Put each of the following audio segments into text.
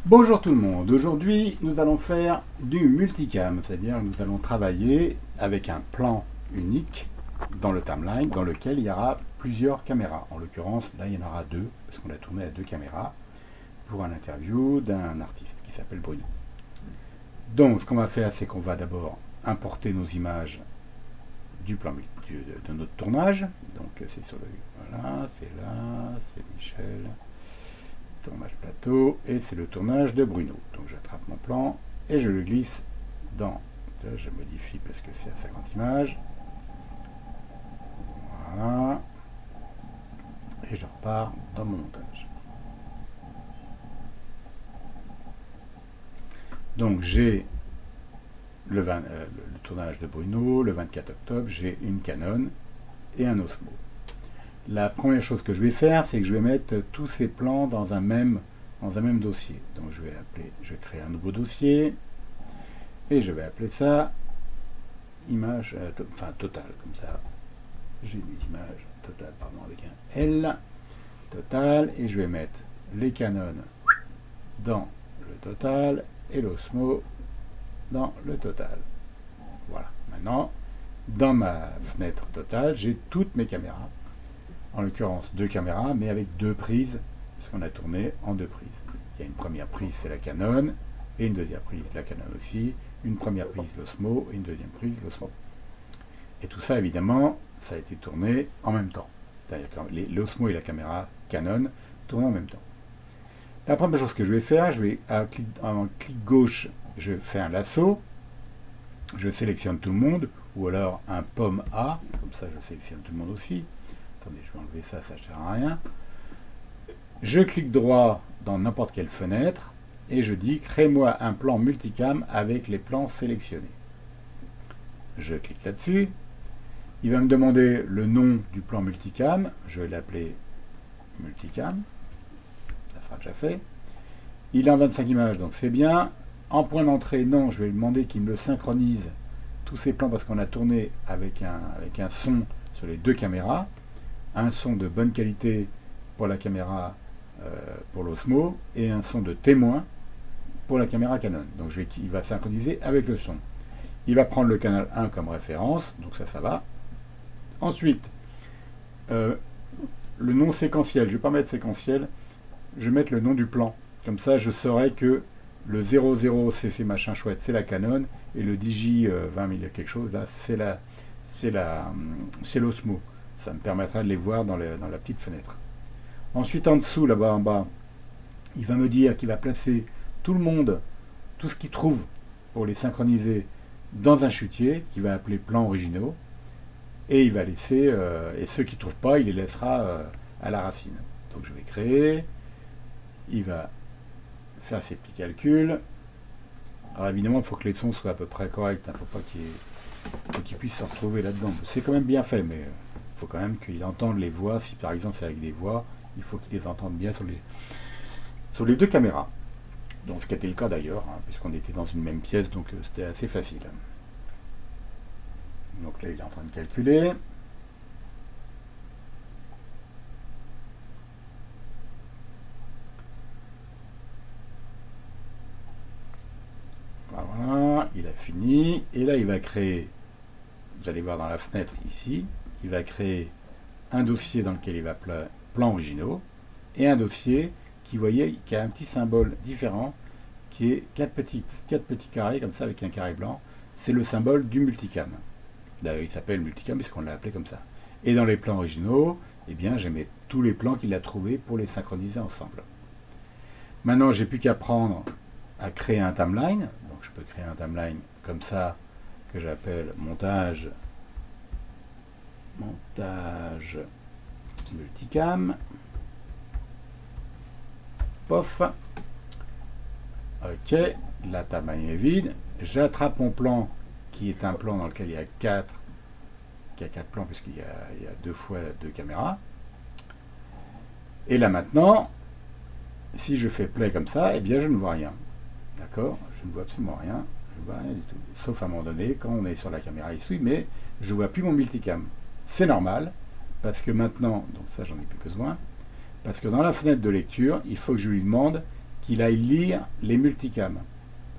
Bonjour tout le monde, aujourd'hui nous allons faire du multicam, c'est-à-dire nous allons travailler avec un plan unique dans le timeline dans lequel il y aura plusieurs caméras. En l'occurrence, là il y en aura deux, parce qu'on a tourné à deux caméras pour un interview d'un artiste qui s'appelle Bruno. Donc ce qu'on va faire, c'est qu'on va d'abord importer nos images du plan de notre tournage. Donc c'est sur le... Voilà, c'est là, c'est Michel. Tournage plateau, et c'est le tournage de Bruno. Donc j'attrape mon plan et je le glisse dans... Là, je modifie parce que c'est à 50 images. Voilà. Et je repars dans mon montage. Donc j'ai le tournage de Bruno, le 24 octobre, j'ai une Canon et un Osmo. La première chose que je vais faire, c'est que je vais mettre tous ces plans dans un même dossier. Donc je vais créer un nouveau dossier et je vais appeler ça image, total, comme ça. J'ai mis image total, pardon, avec un L, total, et je vais mettre les Canon dans le total et l'Osmo dans le total. Voilà. Maintenant, dans ma fenêtre totale, j'ai toutes mes caméras. En l'occurrence deux caméras, mais avec deux prises, parce qu'on a tourné en deux prises. Il y a une première prise, c'est la Canon, et une deuxième prise, la Canon aussi, une première prise, l'Osmo, et une deuxième prise, l'Osmo. Et tout ça, évidemment, ça a été tourné en même temps. C'est-à-dire que l'Osmo et la caméra Canon tournent en même temps. La première chose que je vais faire, je vais, en clic gauche, je fais un lasso, je sélectionne tout le monde, ou alors un pomme A, comme ça je sélectionne tout le monde aussi. Attendez, je vais enlever ça, ça ne sert à rien. Je clique droit dans n'importe quelle fenêtre et je dis crée-moi un plan multicam avec les plans sélectionnés. Je clique là-dessus. Il va me demander le nom du plan multicam. Je vais l'appeler multicam. Ça sera déjà fait. Il est en 25 images, donc c'est bien. En point d'entrée, non, je vais lui demander qu'il me synchronise tous ces plans parce qu'on a tourné avec un son sur les deux caméras. Un son de bonne qualité pour la caméra pour l'Osmo et un son de témoin pour la caméra Canon. Donc il va synchroniser avec le son. Il va prendre le canal 1 comme référence, donc ça va. Ensuite, le nom séquentiel, je ne vais pas mettre séquentiel, je vais mettre le nom du plan. Comme ça, je saurai que le 00cc machin chouette, c'est la Canon, et le Digi 20 000 quelque chose, là, c'est l'Osmo. Ça me permettra de les voir dans la petite fenêtre. Ensuite, en dessous, là-bas en bas, il va me dire qu'il va placer tout le monde, tout ce qu'il trouve pour les synchroniser dans un chutier qu'il va appeler plans originaux. Et il va laisser, et ceux qui ne trouvent pas, il les laissera à la racine. Donc je vais créer, il va faire ses petits calculs. Alors évidemment, il faut que les sons soient à peu près corrects, il ne faut pas qu'il puisse se retrouver là-dedans. C'est quand même bien fait, mais... il faut quand même qu'il entende les voix. Si par exemple c'est avec des voix, il faut qu'il les entende bien sur les deux caméras. Donc ce qui était le cas d'ailleurs, puisqu'on était dans une même pièce, donc c'était assez facile. Donc là il est en train de calculer. Voilà, il a fini. Et là il va créer, vous allez voir dans la fenêtre ici, il va créer un dossier dans lequel il va plans originaux et un dossier qui a un petit symbole différent qui est 4 petits carrés comme ça avec un carré blanc. C'est le symbole du multicam. D'ailleurs il s'appelle multicam puisqu'on l'a appelé comme ça. Et dans les plans originaux, eh bien je mets tous les plans qu'il a trouvés pour les synchroniser ensemble. Maintenant j'ai plus qu'à prendre à créer un timeline. Donc je peux créer un timeline comme ça que j'appelle montage multicam. Pof. Ok, la timeline est vide. J'attrape mon plan qui est un plan dans lequel il y a 4 plans puisqu'il y a deux fois deux caméras. Et là maintenant, si je fais play comme ça, eh bien je ne vois rien. D'accord? Je ne vois absolument rien. Je ne vois rien du tout. Sauf à un moment donné, quand on est sur la caméra ici, mais je ne vois plus mon multicam. C'est normal, parce que maintenant, donc ça j'en ai plus besoin, parce que dans la fenêtre de lecture, il faut que je lui demande qu'il aille lire les multicams.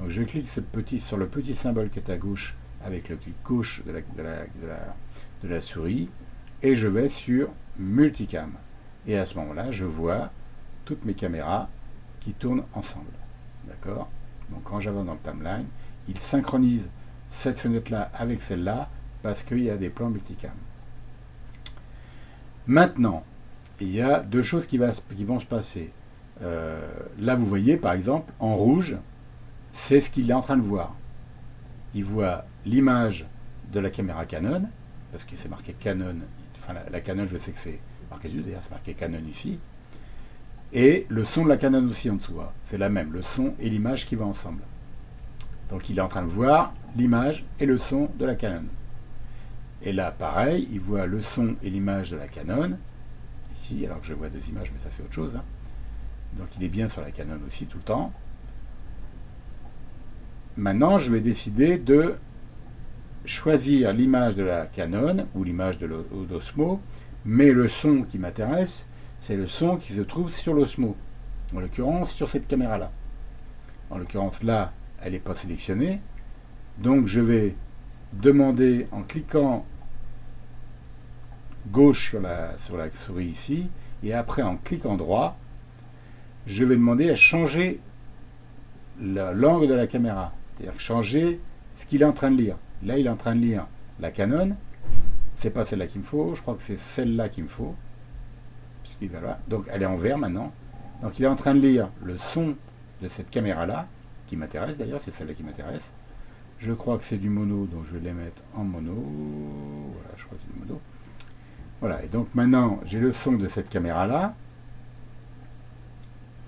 Donc je clique sur le petit symbole qui est à gauche avec le clic gauche de la souris et je vais sur multicam. Et à ce moment-là, je vois toutes mes caméras qui tournent ensemble. D'accord? Donc quand j'avance dans le timeline, il synchronise cette fenêtre-là avec celle-là parce qu'il y a des plans multicam. Maintenant, il y a deux choses qui vont se passer. Là, vous voyez, par exemple, en rouge, c'est ce qu'il est en train de voir. Il voit l'image de la caméra Canon, parce que c'est marqué Canon, enfin la Canon, je sais que c'est marqué juste, d'ailleurs c'est marqué Canon ici, et le son de la Canon aussi en dessous, c'est la même, le son et l'image qui vont ensemble. Donc il est en train de voir l'image et le son de la Canon. Et là, pareil, il voit le son et l'image de la Canon, ici, alors que je vois deux images, mais ça c'est autre chose. Donc il est bien sur la Canon aussi tout le temps. Maintenant, je vais décider de choisir l'image de la Canon ou l'image de l'Osmo, mais le son qui m'intéresse, c'est le son qui se trouve sur l'Osmo, en l'occurrence sur cette caméra-là. En l'occurrence là, elle n'est pas sélectionnée, donc je vais demander en cliquant gauche sur la souris ici, et après en cliquant droit, je vais demander à changer l'angle de la caméra, c'est-à-dire changer ce qu'il est en train de lire. Là, il est en train de lire la Canon, c'est pas celle-là qu'il me faut, je crois que c'est celle-là qu'il me faut, donc elle est en vert maintenant, donc il est en train de lire le son de cette caméra-là, qui m'intéresse d'ailleurs, c'est celle-là qui m'intéresse. Je crois que c'est du mono, donc je vais les mettre en mono, voilà, je crois que c'est du mono. Voilà, et donc maintenant, j'ai le son de cette caméra-là,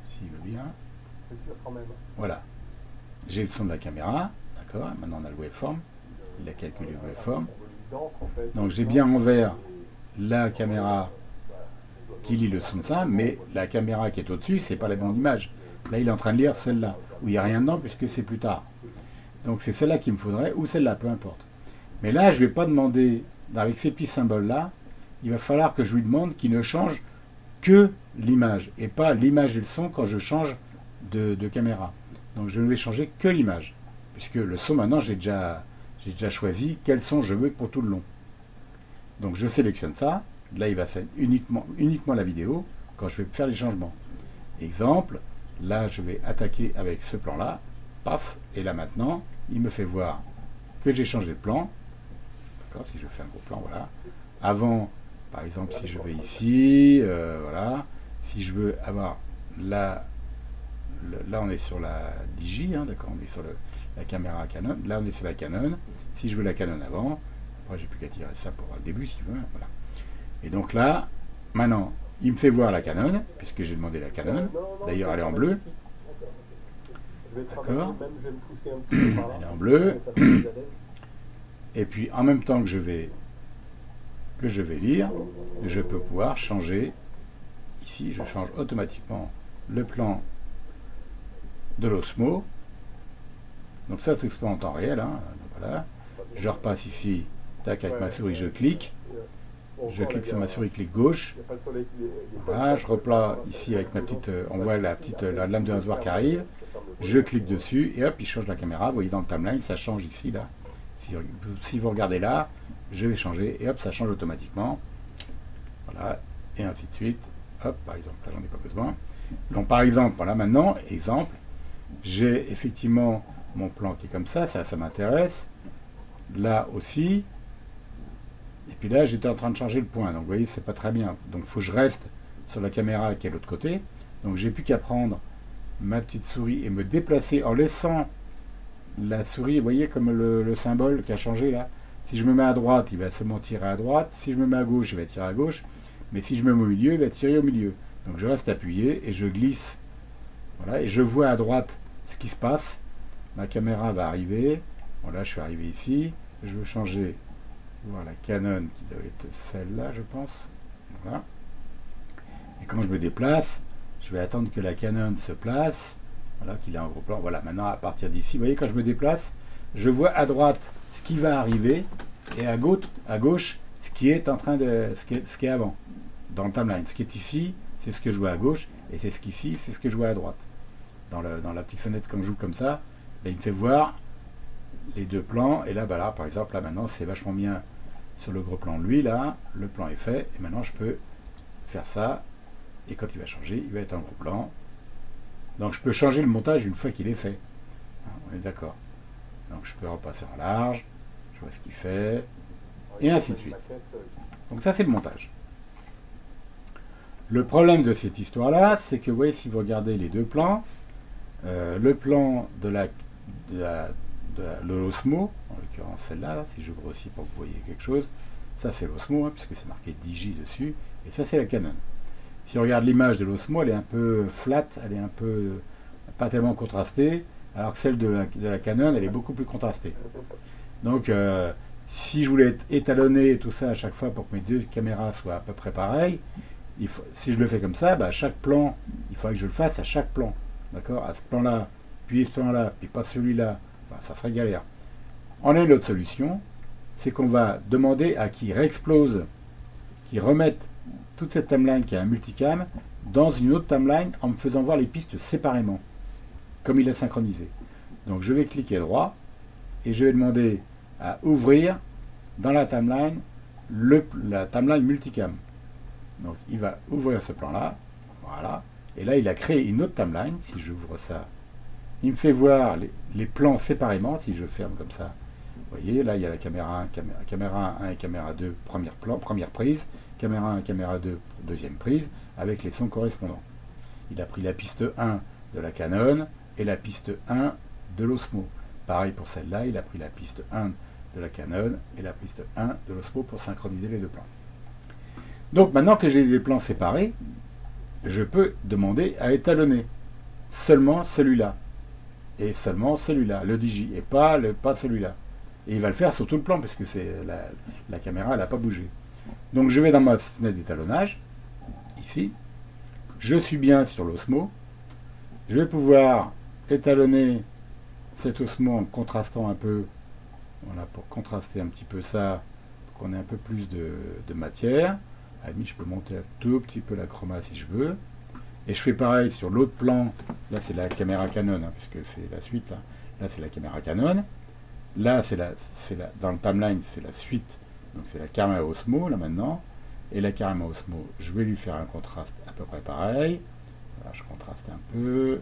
s'il veut bien. Voilà. J'ai le son de la caméra, d'accord, maintenant on a le waveform, il a calculé le waveform. Donc j'ai bien en vert la caméra qui lit le son de ça, mais la caméra qui est au-dessus, c'est pas la bonne image. Là il est en train de lire celle-là, où il n'y a rien dedans puisque c'est plus tard. Donc c'est celle-là qu'il me faudrait, ou celle-là, peu importe. Mais là, je ne vais pas demander, avec ces petits symboles-là, il va falloir que je lui demande qu'il ne change que l'image, et pas l'image et le son quand je change de caméra. Donc je ne vais changer que l'image, puisque le son maintenant j'ai déjà choisi quel son je veux pour tout le long. Donc je sélectionne ça, là il va faire uniquement la vidéo quand je vais faire les changements. Exemple, là je vais attaquer avec ce plan là, paf, et là maintenant il me fait voir que j'ai changé de plan. D'accord, si je fais un gros plan, voilà. Avant, par exemple, si je vais ici, voilà, si je veux avoir là on est sur la Digi, d'accord, on est sur la caméra Canon, là on est sur la Canon, si je veux la Canon avant, après j'ai plus qu'à tirer ça pour le début si tu veux, voilà. Et donc là, maintenant, il me fait voir la Canon, puisque j'ai demandé la Canon, d'ailleurs elle est en bleu, d'accord, elle est en bleu, et puis en même temps que je vais lire, je peux pouvoir changer, ici je change automatiquement le plan de l'Osmo, donc ça c'est en temps réel, donc voilà. Je repasse ici, tac, avec ma souris je clique sur ma souris clic gauche, voilà, je replie ici avec ma petite, on voit la lame de rasoir qui arrive, je clique dessus et hop il change la caméra, vous voyez dans le timeline ça change ici là, si vous regardez là, je vais changer et hop ça change automatiquement, voilà, et ainsi de suite, hop par exemple là j'en ai pas besoin. Donc par exemple, voilà maintenant, exemple, j'ai effectivement mon plan qui est comme ça m'intéresse, là aussi, et puis là j'étais en train de changer le point, donc vous voyez c'est pas très bien, donc il faut que je reste sur la caméra qui est de l'autre côté, donc j'ai plus qu'à prendre ma petite souris et me déplacer en laissant la souris, vous voyez comme le symbole qui a changé là, si je me mets à droite il va seulement tirer à droite, si je me mets à gauche il va tirer à gauche, mais si je me mets au milieu il va tirer au milieu, donc je reste appuyé et je glisse, voilà, et je vois à droite ce qui se passe, ma caméra va arriver, voilà je suis arrivé ici, je veux changer, voir la Canon qui doit être celle-là je pense, voilà, et quand je me déplace, je vais attendre que la Canon se place, voilà, qu'il a un gros plan, voilà, maintenant à partir d'ici, vous voyez quand je me déplace, je vois à droite ce qui va arriver, et à gauche ce qui est en train de, ce qui est avant, dans le timeline, ce qui est ici, c'est ce que je vois à gauche, et c'est ce qu'ici, c'est ce que je vois à droite. dans la petite fenêtre quand je joue comme ça, ben, il me fait voir les deux plans. Et là, ben là par exemple, là maintenant c'est vachement bien sur le gros plan. Lui là, le plan est fait. Et maintenant je peux faire ça. Et quand il va changer, il va être en gros plan. Donc je peux changer le montage une fois qu'il est fait. On est d'accord. Donc je peux repasser en large. Je vois ce qu'il fait. Et ainsi de suite. Donc ça c'est le montage. Le problème de cette histoire-là, c'est que vous voyez, si vous regardez les deux plans, le plan de l'Osmo, en l'occurrence celle-là, là, si je grossis pour que vous voyez quelque chose, ça c'est l'Osmo, hein, puisque c'est marqué Digi dessus, et ça c'est la Canon. Si on regarde l'image de l'Osmo, elle est un peu flat, elle est un peu pas tellement contrastée, alors que celle de la Canon, elle est beaucoup plus contrastée. Donc, si je voulais étalonner tout ça à chaque fois pour que mes deux caméras soient à peu près pareilles, si je le fais comme ça, bah, chaque plan, il faudrait que je le fasse à chaque plan. D'accord? À ce plan-là, puis ce plan-là, puis pas celui-là. Enfin, ça serait galère. On a une autre solution, c'est qu'on va demander à qui réexplose, qui remette toute cette timeline qui est un multicam dans une autre timeline en me faisant voir les pistes séparément, comme il a synchronisé. Donc je vais cliquer droit et je vais demander à ouvrir dans la timeline la timeline multicam. Donc il va ouvrir ce plan-là, voilà, et là il a créé une autre timeline. Si j'ouvre ça, il me fait voir les plans séparément. Si je ferme comme ça, vous voyez, là il y a la caméra 1, caméra 1 et caméra 2, première prise, caméra 1, caméra 2, deuxième prise, avec les sons correspondants. Il a pris la piste 1 de la Canon et la piste 1 de l'Osmo. Pareil pour celle-là, il a pris la piste 1 de la Canon et la piste 1 de l'Osmo pour synchroniser les deux plans. Donc maintenant que j'ai les plans séparés, je peux demander à étalonner seulement celui-là. Et seulement celui-là, le Digi, et pas celui-là. Et il va le faire sur tout le plan, puisque la caméra n'a pas bougé. Donc je vais dans ma fenêtre d'étalonnage, ici. Je suis bien sur l'Osmo. Je vais pouvoir étalonner cet Osmo en contrastant un peu. Voilà, pour contraster un petit peu ça, pour qu'on ait un peu plus de matière. À la limite, je peux monter un tout petit peu la chroma si je veux. Et je fais pareil sur l'autre plan. Là, c'est la caméra Canon, hein, puisque c'est la suite. Là c'est la caméra Canon. Là, dans le timeline, c'est la suite. Donc, c'est la caméra Osmo, là, maintenant. Et la caméra Osmo, je vais lui faire un contraste à peu près pareil. Voilà, je contraste un peu.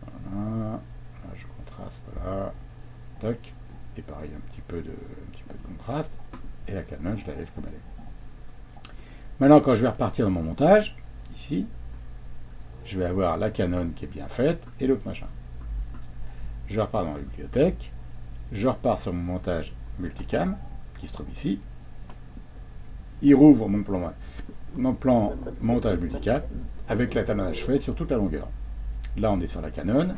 Voilà. Là, je contraste, voilà. Toc. Et pareil, un petit peu de contraste. Et la Canon, je la laisse comme elle est. Maintenant, quand je vais repartir dans mon montage, ici, je vais avoir la Canon qui est bien faite et l'autre machin. Je repars dans la bibliothèque, je repars sur mon montage multicam, qui se trouve ici. Il rouvre mon plan montage multicam avec la timeline faite sur toute la longueur. Là, on est sur la Canon,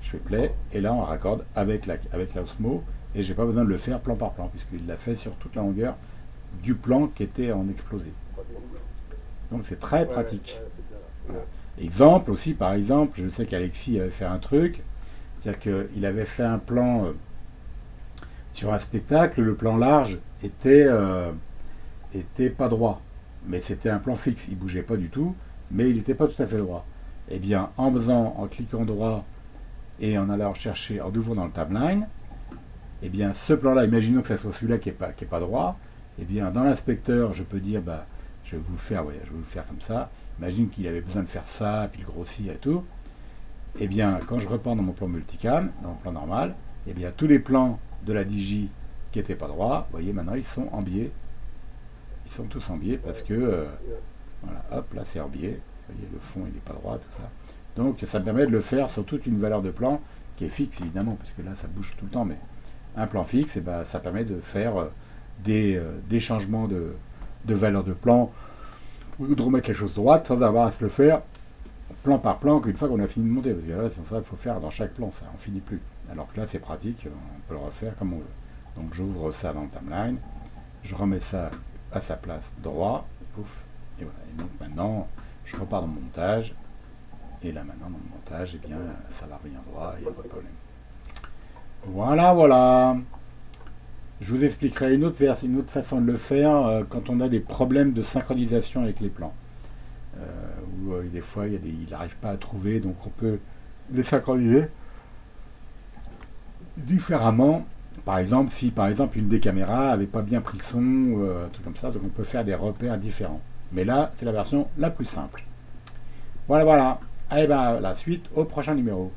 je fais play, et là, on raccorde avec la Osmo, et j'ai pas besoin de le faire plan par plan, puisqu'il l'a fait sur toute la longueur du plan qui était en explosé. Donc c'est très pratique. Voilà. Exemple aussi, par exemple, je sais qu'Alexis avait fait un truc, c'est-à-dire qu'il avait fait un plan sur un spectacle, le plan large était pas droit, mais c'était un plan fixe, il bougeait pas du tout, mais il n'était pas tout à fait droit. Eh bien, en cliquant droit et en allant chercher, en ouvrant dans le timeline, eh bien, ce plan-là, imaginons que ce soit celui-là qui est pas droit, eh bien, dans l'inspecteur, je peux dire, bah, je vais vous le faire comme ça. Imagine qu'il avait besoin de faire ça, puis le grossir et tout. Eh bien, quand je repars dans mon plan multicam, dans mon plan normal, eh bien, tous les plans de la Digi qui n'étaient pas droits, vous voyez, maintenant, ils sont en biais. Ils sont tous en biais parce que, voilà, hop, là, c'est en biais. Vous voyez, le fond, il n'est pas droit, tout ça. Donc, ça me permet de le faire sur toute une valeur de plan qui est fixe, évidemment, parce que là, ça bouge tout le temps, mais un plan fixe, eh ben, ça permet de faire des changements de valeur de plan, ou de remettre les choses droites sans avoir à se le faire plan par plan qu'une fois qu'on a fini de monter. Parce que là, c'est ça qu'il faut faire dans chaque plan, ça, on finit plus. Alors que là, c'est pratique, on peut le refaire comme on veut. Donc j'ouvre ça dans le timeline, je remets ça à sa place droit, pouf, et voilà. Et donc maintenant, je repars dans mon montage, et là maintenant, dans mon montage, eh bien, ça va revenir droit, il n'y a pas de problème. Voilà, voilà. Je vous expliquerai une autre façon de le faire quand on a des problèmes de synchronisation avec les plans. Où des fois il n'arrive pas à trouver, donc on peut les synchroniser différemment. Par exemple, si par exemple une des caméras avait pas bien pris le son, un truc comme ça, donc on peut faire des repères différents. Mais là, c'est la version la plus simple. Voilà, voilà. Allez ben, la suite au prochain numéro.